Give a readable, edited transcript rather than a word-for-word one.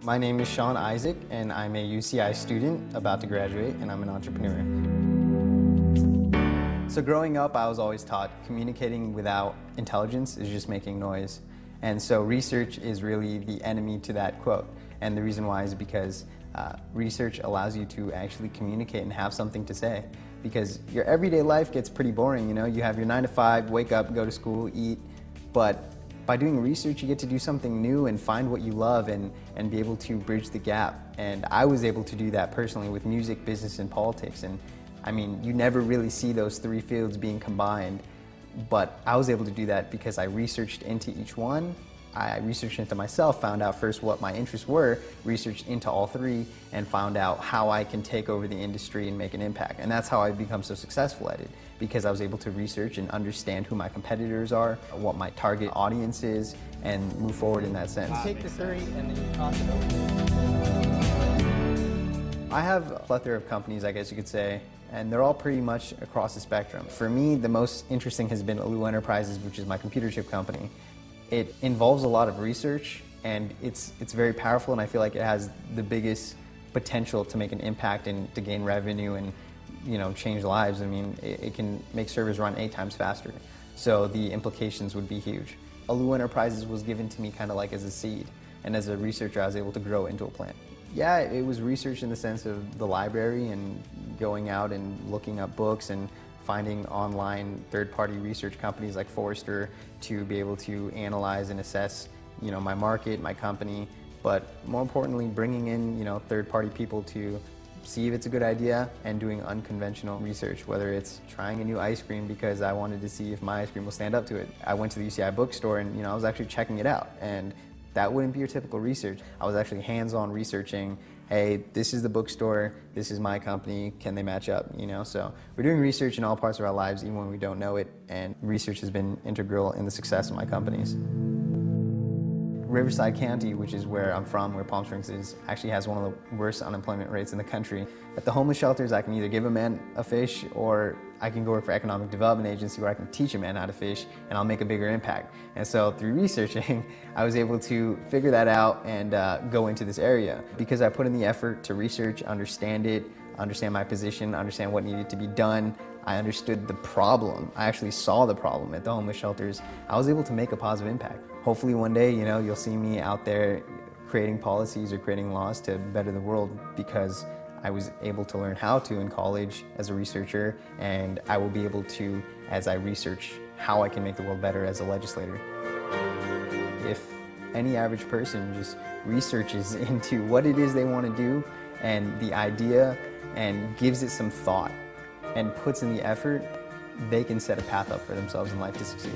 My name is Shawn Isaac, and I'm a UCI student about to graduate, and I'm an entrepreneur. So growing up, I was always taught communicating without intelligence is just making noise. And so research is really the enemy to that quote. And the reason why is because research allows you to actually communicate and have something to say. Because your everyday life gets pretty boring, you know? You have your 9 to 5, wake up, go to school, eat, but by doing research, you get to do something new and find what you love and be able to bridge the gap. And I was able to do that personally with music, business, and politics. And I mean, you never really see those three fields being combined, but I was able to do that because I researched into each one. I researched into myself, found out first what my interests were, researched into all three, and found out how I can take over the industry and make an impact. And that's how I've become so successful at it, because I was able to research and understand who my competitors are, what my target audience is, and move forward in that sense. Take the three and then you toss it over. I have a plethora of companies, I guess you could say, and they're all pretty much across the spectrum. For me, the most interesting has been Alu Enterprises, which is my computer chip company. It involves a lot of research, and it's very powerful, and I feel like it has the biggest potential to make an impact and to gain revenue and, you know, change lives. I mean, it can make servers run 8 times faster, so the implications would be huge. Alu Enterprises was given to me kind of like as a seed, and as a researcher I was able to grow into a plant. Yeah, it was research in the sense of the library and going out and looking up books and finding online third-party research companies like Forrester to be able to analyze and assess, you know, my market, my company, but more importantly, bringing in, you know, third-party people to see if it's a good idea and doing unconventional research, whether it's trying a new ice cream because I wanted to see if my ice cream will stand up to it. I went to the UCI bookstore and, you know, I was actually checking it out, and that wouldn't be your typical research. I was actually hands-on researching, hey, this is the bookstore, this is my company, can they match up, you know? So we're doing research in all parts of our lives, even when we don't know it, and research has been integral in the success of my companies. Riverside County, which is where I'm from, where Palm Springs is, actually has one of the worst unemployment rates in the country. At the homeless shelters, I can either give a man a fish, or I can go work for economic development agency where I can teach a man how to fish, and I'll make a bigger impact. And so through researching, I was able to figure that out and go into this area. Because I put in the effort to research, understand it, understand my position, understand what needed to be done, I understood the problem. I actually saw the problem at the homeless shelters. I was able to make a positive impact. Hopefully one day, you know, you'll see me out there creating policies or creating laws to better the world, because I was able to learn how to in college as a researcher, and I will be able to as I research how I can make the world better as a legislator. If any average person just researches into what it is they want to do and the idea and gives it some thought and puts in the effort, they can set a path up for themselves in life to succeed.